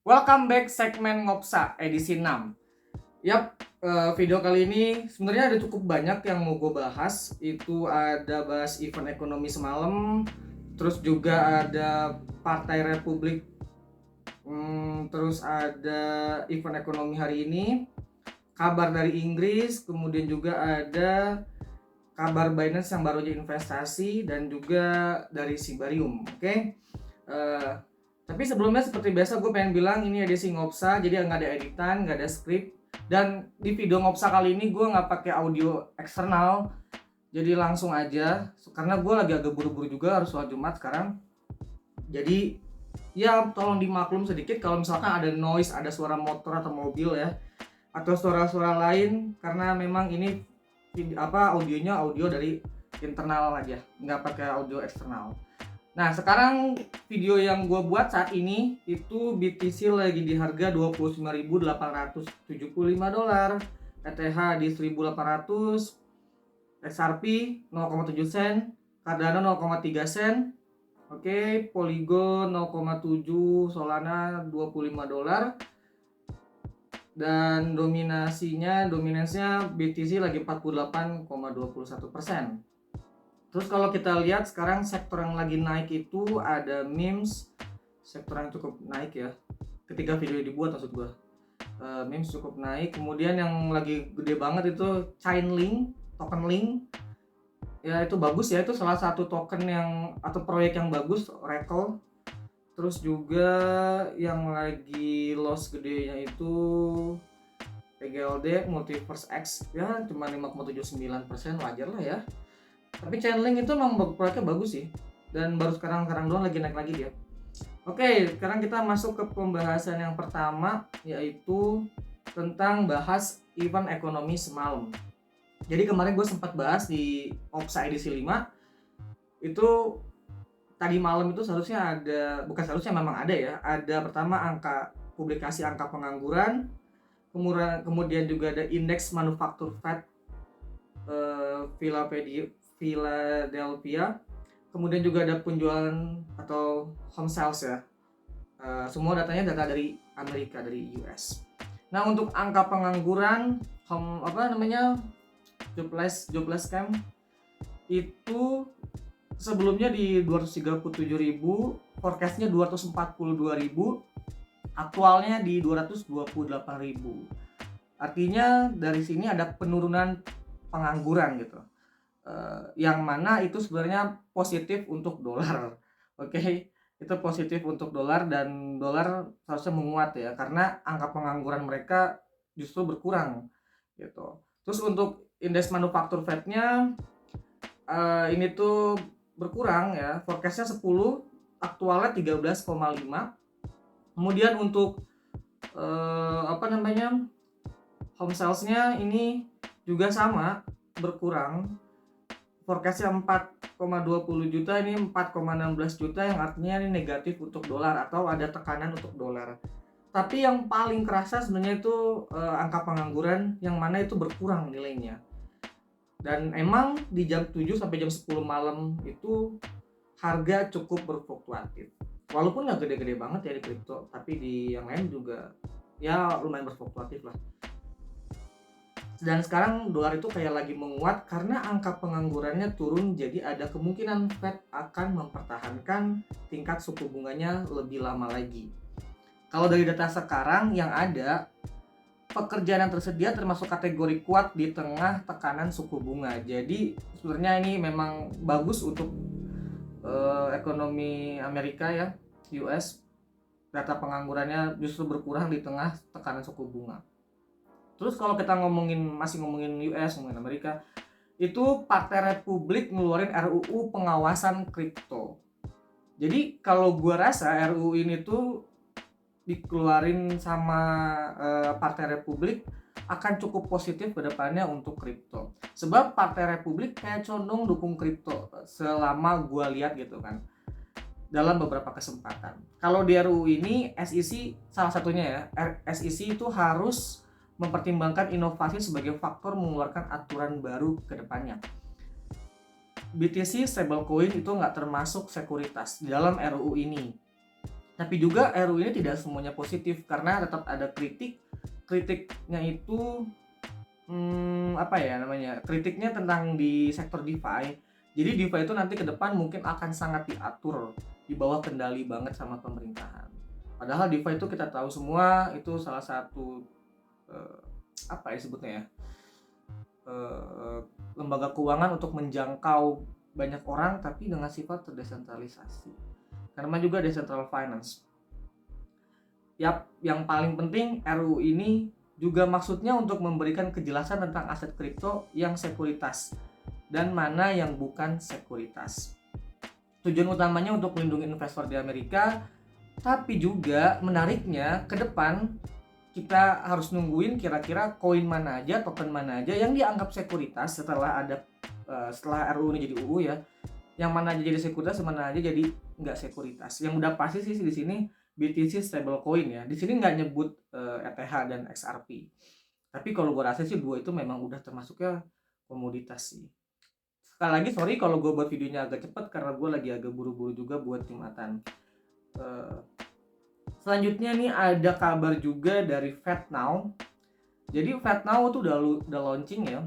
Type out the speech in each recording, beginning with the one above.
Welcome back segmen Ngopsa edisi 6. Video kali ini sebenarnya ada cukup banyak yang mau gue bahas. Itu ada bahas event ekonomi semalam, terus juga ada Partai Republik, terus ada event ekonomi hari ini, kabar dari Inggris, kemudian juga ada kabar Binance yang baru aja investasi, dan juga dari Sibarium. Tapi sebelumnya seperti biasa gue pengen bilang ini edisi Ngopsa, jadi nggak ada editan, nggak ada skrip. Dan di video Ngopsa kali ini gue nggak pakai audio eksternal, jadi langsung aja. Karena gue lagi agak buru-buru juga, harus sholat Jumat sekarang. Jadi ya tolong dimaklum sedikit kalau misalkan ada noise, ada suara motor atau mobil ya, atau suara-suara lain, karena memang ini audionya audio dari internal aja, nggak pakai audio eksternal. Nah, sekarang video yang gue buat saat ini itu BTC lagi di harga $29.875, ETH di 1.800, XRP 0,7 sen, Cardano 0,3 sen, Polygon 0,7, Solana $25, dan dominasinya BTC lagi 48,21%. Terus kalau kita lihat sekarang sektor yang lagi naik itu ada memes, sektor yang cukup naik ya. Ketika video dibuat maksud gue, memes cukup naik. Kemudian yang lagi gede banget itu Chainlink, token Link. Ya itu bagus ya, itu salah satu token yang atau proyek yang bagus, Ripple. Terus juga yang lagi loss gedenya itu PGLD, Multiverse X, ya cuma 5,79%, wajar lah ya. Tapi Chainlink itu memang proyeknya bagus sih, dan baru sekarang doang lagi naik lagi dia. Sekarang kita masuk ke pembahasan yang pertama, yaitu tentang bahas event ekonomi semalam. Jadi kemarin gue sempat bahas di Opsa edisi 5, itu tadi malam itu seharusnya ada, bukan seharusnya, memang ada ya, ada pertama publikasi angka pengangguran, kemudian juga ada indeks manufaktur Fed Philadelphia, kemudian juga ada penjualan atau home sales ya. Semua datanya data dari Amerika, dari US. Nah, untuk angka pengangguran jobless claim itu sebelumnya di 237.000, forecastnya 242.000, aktualnya di 228.000. Artinya dari sini ada penurunan pengangguran gitu. Yang mana itu sebenarnya positif untuk dolar. Itu positif untuk dolar, dan dolar seharusnya menguat ya, karena angka pengangguran mereka justru berkurang gitu. Terus untuk indeks manufaktur Fed-nya ini tuh berkurang ya, forecastnya 10, aktualnya 13,5. Kemudian untuk home sales-nya ini juga sama, berkurang. Forecastnya 4,20 juta, ini 4,16 juta, yang artinya ini negatif untuk dolar atau ada tekanan untuk dolar. Tapi yang paling kerasa sebenarnya itu angka pengangguran, yang mana itu berkurang nilainya. Dan emang di jam 7 sampai jam 10 malam itu harga cukup berfluktuatif. Walaupun nggak gede-gede banget ya di kripto, tapi di yang lain juga ya lumayan berfluktuatif lah. Dan sekarang dolar itu kayak lagi menguat karena angka penganggurannya turun, jadi ada kemungkinan Fed akan mempertahankan tingkat suku bunganya lebih lama lagi. Kalau dari data sekarang yang ada, pekerjaan yang tersedia termasuk kategori kuat di tengah tekanan suku bunga. Jadi sebenarnya ini memang bagus untuk ekonomi Amerika ya, US. Data penganggurannya justru berkurang di tengah tekanan suku bunga. Terus kalau kita masih ngomongin US, ngomongin Amerika, itu Partai Republik ngeluarin RUU pengawasan kripto. Jadi kalau gua rasa RUU ini tuh dikeluarin sama Partai Republik akan cukup positif ke depannya untuk kripto. Sebab Partai Republik kayak condong dukung kripto selama gua lihat gitu kan, dalam beberapa kesempatan. Kalau di RUU ini SEC salah satunya ya, SEC itu harus mempertimbangkan inovasi sebagai faktor mengeluarkan aturan baru ke depannya. BTC stablecoin itu nggak termasuk sekuritas di dalam RUU ini. Tapi juga RU ini tidak semuanya positif karena tetap ada kritiknya itu kritiknya tentang di sektor DeFi. Jadi DeFi itu nanti ke depan mungkin akan sangat diatur di bawah kendali banget sama pemerintahan. Padahal DeFi itu kita tahu semua itu salah satu sebutnya ya, lembaga keuangan untuk menjangkau banyak orang tapi dengan sifat terdesentralisasi. Karena juga decentral finance. Yang paling penting RU ini juga maksudnya untuk memberikan kejelasan tentang aset kripto yang sekuritas dan mana yang bukan sekuritas. Tujuan utamanya untuk melindungi investor di Amerika, tapi juga menariknya ke depan kita harus nungguin kira-kira koin mana aja, token mana aja yang dianggap sekuritas setelah RU ini jadi UU ya. Yang mana aja jadi sekuritas, mana aja jadi nggak sekuritas. Yang udah pasti sih di sini BTC stablecoin ya. Di sini nggak nyebut ETH dan XRP. Tapi kalau gue rasa sih dua itu memang udah termasuknya komoditas sih. Sekali lagi sorry kalau gue buat videonya agak cepet karena gue lagi agak buru-buru juga buat Jumatan. Selanjutnya nih ada kabar juga dari FedNow. Jadi FedNow tuh udah launching ya.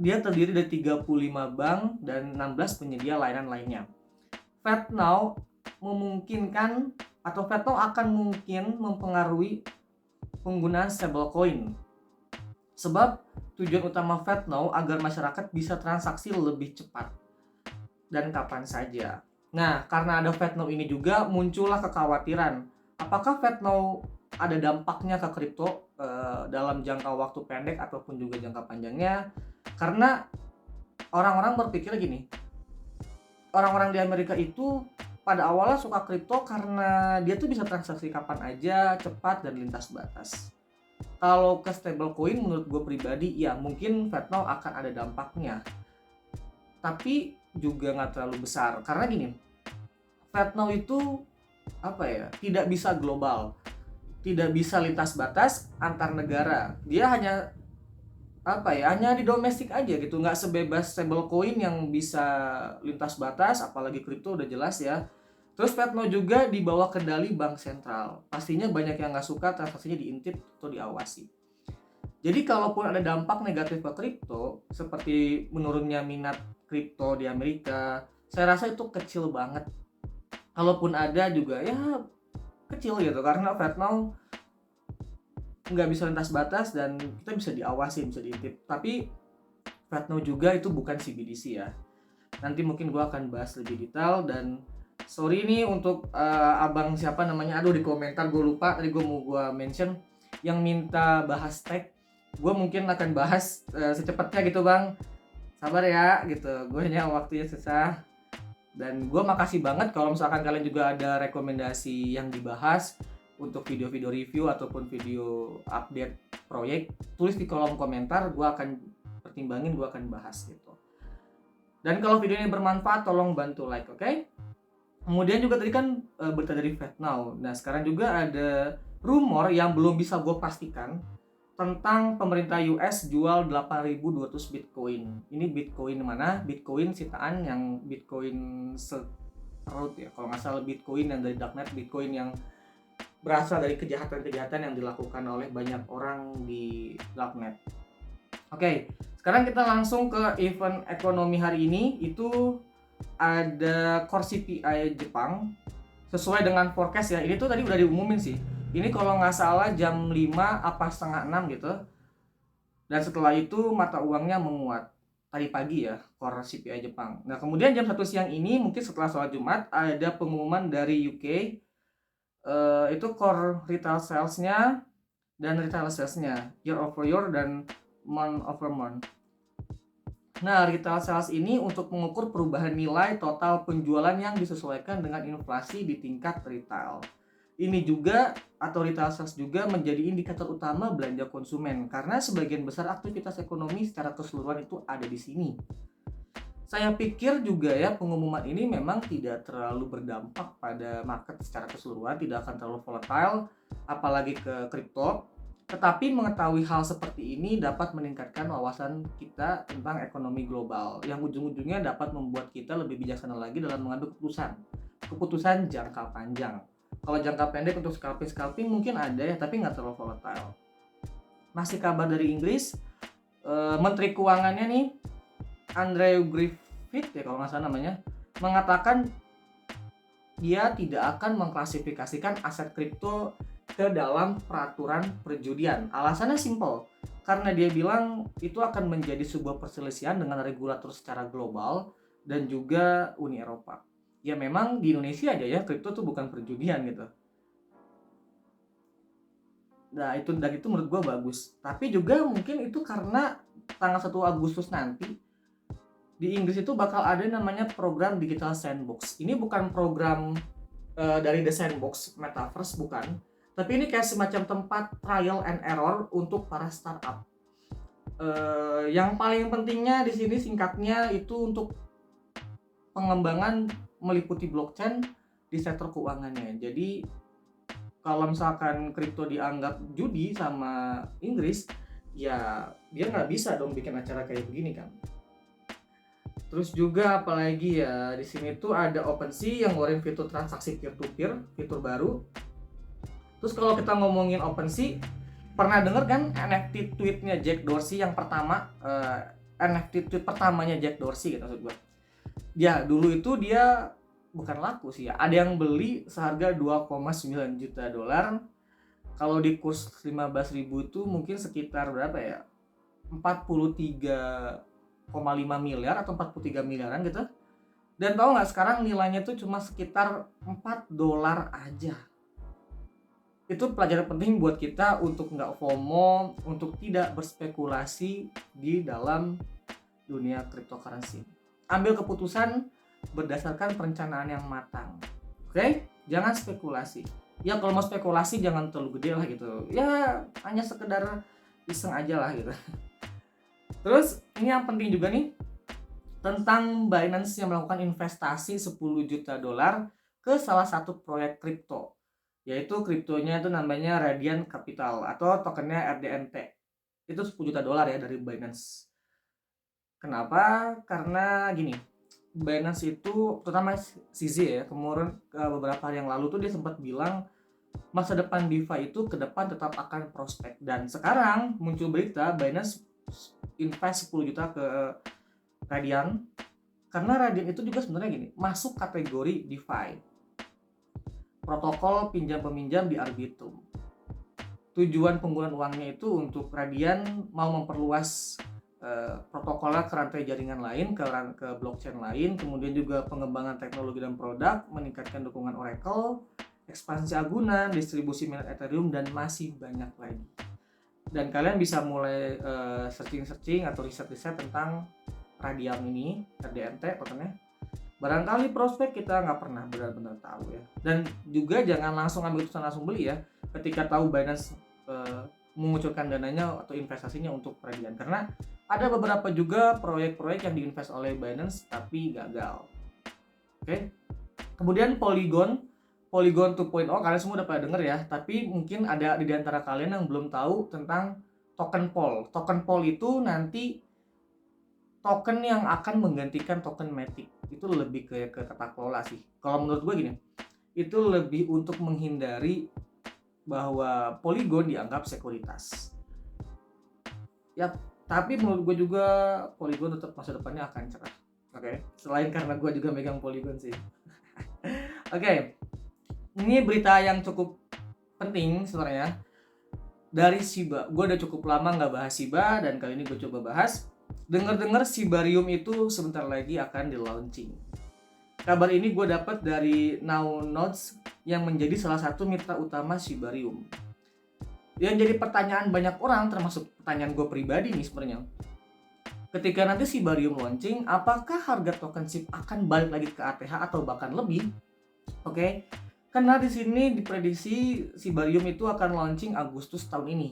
Dia terdiri dari 35 bank dan 16 penyedia layanan lainnya. FedNow akan mungkin mempengaruhi penggunaan stablecoin. Sebab tujuan utama FedNow agar masyarakat bisa transaksi lebih cepat dan kapan saja. Nah, karena ada FedNow ini juga muncullah kekhawatiran. Apakah FedNow ada dampaknya ke kripto dalam jangka waktu pendek ataupun juga jangka panjangnya? Karena orang-orang berpikir gini, orang-orang di Amerika itu pada awalnya suka kripto karena dia tuh bisa transaksi kapan aja, cepat dan lintas batas. Kalau ke stablecoin menurut gue pribadi ya mungkin FedNow akan ada dampaknya, tapi juga nggak terlalu besar karena gini, FedNow itu tidak bisa global, tidak bisa lintas batas antar negara. Dia hanya di domestik aja gitu, nggak sebebas stablecoin yang bisa lintas batas, apalagi kripto udah jelas ya. Terus FedNow juga di bawah kendali bank sentral. Pastinya banyak yang nggak suka transaksinya diintip atau diawasi. Jadi kalaupun ada dampak negatif ke kripto, seperti menurunnya minat kripto di Amerika, saya rasa itu kecil banget. Kalaupun ada juga ya kecil gitu, karena FedNow nggak bisa lintas batas dan kita bisa diawasi, bisa diintip. Tapi FedNow juga itu bukan CBDC ya. Nanti mungkin gue akan bahas lebih detail. Dan sorry nih untuk abang siapa namanya, aduh di komentar gue lupa tadi gue mau gue mention yang minta bahas tag. Gue mungkin akan bahas secepatnya gitu bang, sabar ya gitu, gue hanya waktunya susah. Dan gue makasih banget kalau misalkan kalian juga ada rekomendasi yang dibahas untuk video-video review ataupun video update proyek, tulis di kolom komentar, gue akan pertimbangin, gue akan bahas gitu. Dan kalau video ini bermanfaat tolong bantu like, oke? Kemudian juga tadi kan berita dari FedNow. Nah sekarang juga ada rumor yang belum bisa gue pastikan tentang pemerintah US jual 8.200 Bitcoin. Ini Bitcoin mana? Bitcoin sitaan yang Bitcoin serut ya, kalau nggak salah Bitcoin yang dari darknet, Bitcoin yang berasal dari kejahatan-kejahatan yang dilakukan oleh banyak orang di darknet. Oke, sekarang kita langsung ke event ekonomi hari ini. Itu ada Core CPI Jepang sesuai dengan forecast ya. Ini tuh tadi udah diumumin sih. Ini kalau nggak salah jam 5 apa setengah 6 gitu. Dan setelah itu mata uangnya menguat tadi pagi ya, Core CPI Jepang. Nah kemudian jam 1 siang ini mungkin setelah sholat Jumat ada pengumuman dari UK. Itu core retail sales-nya dan retail sales-nya year over year dan month over month. Nah, retail sales ini untuk mengukur perubahan nilai total penjualan yang disesuaikan dengan inflasi di tingkat retail. Ini juga atau retail sales juga menjadi indikator utama belanja konsumen karena sebagian besar aktivitas ekonomi secara keseluruhan itu ada di sini. Saya pikir juga ya pengumuman ini memang tidak terlalu berdampak pada market secara keseluruhan, tidak akan terlalu volatile, apalagi ke kripto. Tetapi mengetahui hal seperti ini dapat meningkatkan wawasan kita tentang ekonomi global, yang ujung-ujungnya dapat membuat kita lebih bijaksana lagi dalam mengambil keputusan jangka panjang. Kalau jangka pendek untuk scalping mungkin ada ya, tapi nggak terlalu volatile. Masih kabar dari Inggris, Menteri Keuangannya nih Andrew Griffith ya kalau nggak salah namanya, mengatakan dia tidak akan mengklasifikasikan aset kripto ke dalam peraturan perjudian. Alasannya simpel, karena dia bilang itu akan menjadi sebuah perselisihan dengan regulator secara global dan juga Uni Eropa. Ya memang di Indonesia aja ya kripto tuh bukan perjudian gitu. Nah itu, dan itu menurut gue bagus. Tapi juga mungkin itu karena tanggal 1 Agustus nanti di Inggris itu bakal ada namanya program Digital Sandbox. Ini bukan program dari The Sandbox Metaverse, bukan. Tapi ini kayak semacam tempat trial and error untuk para startup. Yang paling pentingnya di sini singkatnya itu untuk pengembangan meliputi blockchain di sektor keuangannya. Jadi kalau misalkan kripto dianggap judi sama Inggris, ya dia nggak bisa dong bikin acara kayak begini kan. Terus juga apalagi ya di sini tuh ada OpenSea yang ngeluarin fitur transaksi peer-to-peer, fitur baru. Terus kalau kita ngomongin OpenSea, pernah denger kan NFT tweetnya Jack Dorsey yang pertama, NFT tweet pertamanya Jack Dorsey gitu maksud gue. Ya dulu itu dia bukan laku sih ya, ada yang beli seharga 2,9 juta dolar. Kalau di kurs 15.000 itu mungkin sekitar berapa ya, 43,5 miliar atau 43 miliaran gitu. Dan tahu nggak sekarang nilainya tuh cuma sekitar $4 aja. Itu pelajaran penting buat kita untuk nggak FOMO, untuk tidak berspekulasi di dalam dunia cryptocurrency. Ambil keputusan berdasarkan perencanaan yang matang. Oke? Jangan spekulasi. Ya kalau mau spekulasi jangan terlalu gede lah gitu. Ya hanya sekedar iseng aja lah gitu. Terus ini yang penting juga nih tentang Binance yang melakukan investasi 10 juta dolar ke salah satu proyek kripto, yaitu kriptonya itu namanya Radiant Capital atau tokennya RDNT. Itu 10 juta dolar ya dari Binance. Kenapa? Karena gini, Binance itu terutama CZ ya, kemudian beberapa hari yang lalu tuh dia sempat bilang masa depan DeFi itu ke depan tetap akan prospek. Dan sekarang muncul berita Binance invest 10 juta ke Radiant, karena Radiant itu juga sebenarnya gini, masuk kategori DeFi, protokol pinjam peminjam di Arbitrum. Tujuan penggunaan uangnya itu untuk Radiant mau memperluas protokolnya ke rantai jaringan lain, ke blockchain lain, kemudian juga pengembangan teknologi dan produk, meningkatkan dukungan Oracle, ekspansi agunan, distribusi minat Ethereum, dan masih banyak lagi. Dan kalian bisa mulai searching atau riset-riset tentang Radiant ini, RDNT tokennya. Barangkali prospek kita nggak pernah benar-benar tahu ya. Dan juga jangan langsung ambil keputusan langsung beli ya ketika tahu Binance mengucurkan dananya atau investasinya untuk Radiant, karena ada beberapa juga proyek-proyek yang diinvest oleh Binance tapi gagal. Oke. Kemudian Polygon 2.0, kalian semua udah pada denger ya, tapi mungkin ada di antara kalian yang belum tahu tentang token Pol. Token Pol itu nanti token yang akan menggantikan token Matic. Itu lebih ke tata kelola sih. Kalau menurut gue gini, itu lebih untuk menghindari bahwa Polygon dianggap sekuritas. Ya, tapi menurut gue juga Polygon tetap masa depannya akan cerah. Oke. Selain karena gue juga megang Polygon sih. Oke. Ini berita yang cukup penting sebenarnya dari Shiba. Gue udah cukup lama nggak bahas Shiba dan kali ini gue coba bahas. Dengar-dengar Shibarium itu sebentar lagi akan di launching. Kabar ini gue dapat dari Now Nodes yang menjadi salah satu mitra utama Shibarium. Yang jadi pertanyaan banyak orang, termasuk pertanyaan gue pribadi nih sebenarnya. Ketika nanti Shibarium launching, apakah harga token SHIB akan balik lagi ke ATH atau bahkan lebih? Oke. Karena di sini diprediksi Shibarium itu akan launching Agustus tahun ini.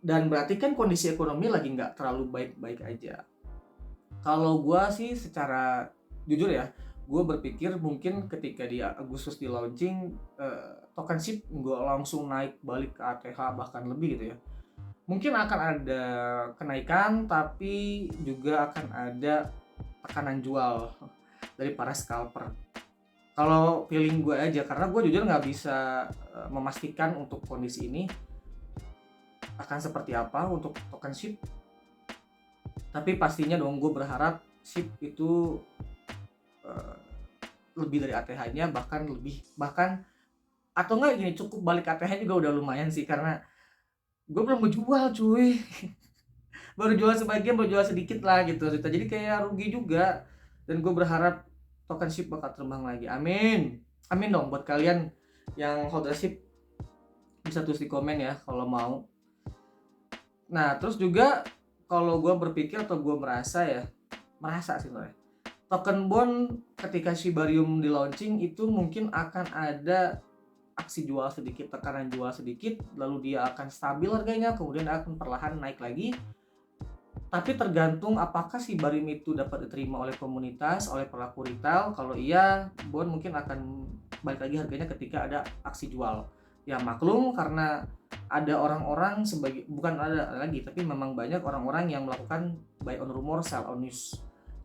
Dan berarti kan kondisi ekonomi lagi nggak terlalu baik-baik aja. Kalau gue sih secara jujur ya, gue berpikir mungkin ketika di Agustus di launching, token SHIB gue langsung naik balik ke ATH bahkan lebih gitu ya. Mungkin akan ada kenaikan, tapi juga akan ada tekanan jual dari para scalper. Kalau feeling gue aja, karena gue jujur nggak bisa memastikan untuk kondisi ini akan seperti apa untuk token SHIB. Tapi pastinya dong gue berharap SHIB itu lebih dari ATH-nya, bahkan atau enggak gini, cukup balik ATH juga udah lumayan sih, karena gue belum mau jual cuy. Baru jual sebagian, baru jual sedikit lah gitu, jadi kayak rugi juga. Dan gue berharap token SHIB bakal terbang lagi, amin amin dong. Buat kalian yang holder SHIB bisa tulis di komen ya kalau mau. Nah terus juga kalau gue berpikir atau gue merasa sih sebenarnya, token bond ketika Shibarium di launching itu mungkin akan ada aksi jual sedikit, tekanan jual sedikit, lalu dia akan stabil harganya, kemudian akan perlahan naik lagi. Tapi tergantung apakah Shibarium itu dapat diterima oleh komunitas, oleh pelaku retail. Kalau iya, bond mungkin akan balik lagi harganya ketika ada aksi jual. Ya maklum, karena ada orang-orang bukan ada lagi, tapi memang banyak orang-orang yang melakukan buy on rumor, sell on news.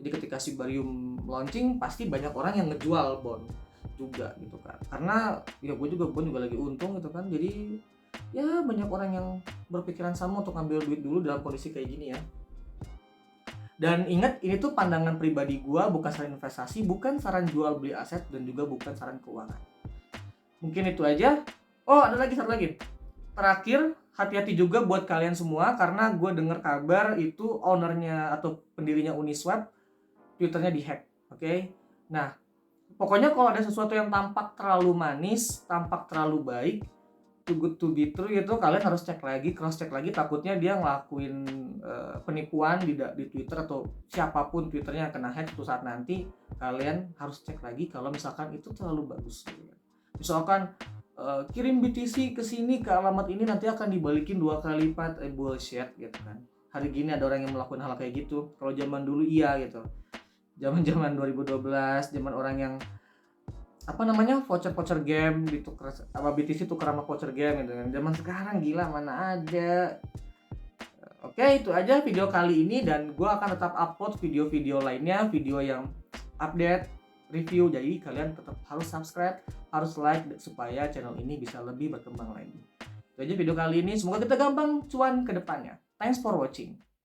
Jadi ketika Shibarium launching, pasti banyak orang yang ngejual bond juga gitu kan. Karena ya gue juga bond juga lagi untung gitu kan. Jadi ya banyak orang yang berpikiran sama untuk ambil duit dulu dalam kondisi kayak gini ya. Dan ingat, ini tuh pandangan pribadi gue, bukan saran investasi, bukan saran jual beli aset, dan juga bukan saran keuangan. Mungkin itu aja. Oh, ada lagi satu lagi. Terakhir, hati-hati juga buat kalian semua, karena gue dengar kabar itu ownernya atau pendirinya Uniswap, Twitternya dihack. Oke? Nah, pokoknya kalau ada sesuatu yang tampak terlalu manis, tampak terlalu baik, too good to be true gitu, kalian harus cek lagi, cross check lagi, takutnya dia ngelakuin penipuan di Twitter atau siapapun Twitternya yang kena hack. Suatu saat nanti kalian harus cek lagi kalau misalkan itu terlalu bagus gitu. Misalkan kirim BTC ke sini ke alamat ini nanti akan dibalikin 2 kali lipat, bullshit gitu kan. Hari gini ada orang yang melakukan hal kayak gitu. Kalau zaman dulu iya gitu, zaman 2012, zaman orang yang voucher game ditukar apa BTC tukar sama voucher game gitu kan. Zaman sekarang gila mana ada. Oke, itu aja video kali ini, dan gue akan tetap upload video-video lainnya, video yang update, review. Jadi kalian tetap harus subscribe, harus like supaya channel ini bisa lebih berkembang lagi. Itu aja video kali ini, semoga kita gampang cuan ke depannya. Thanks for watching.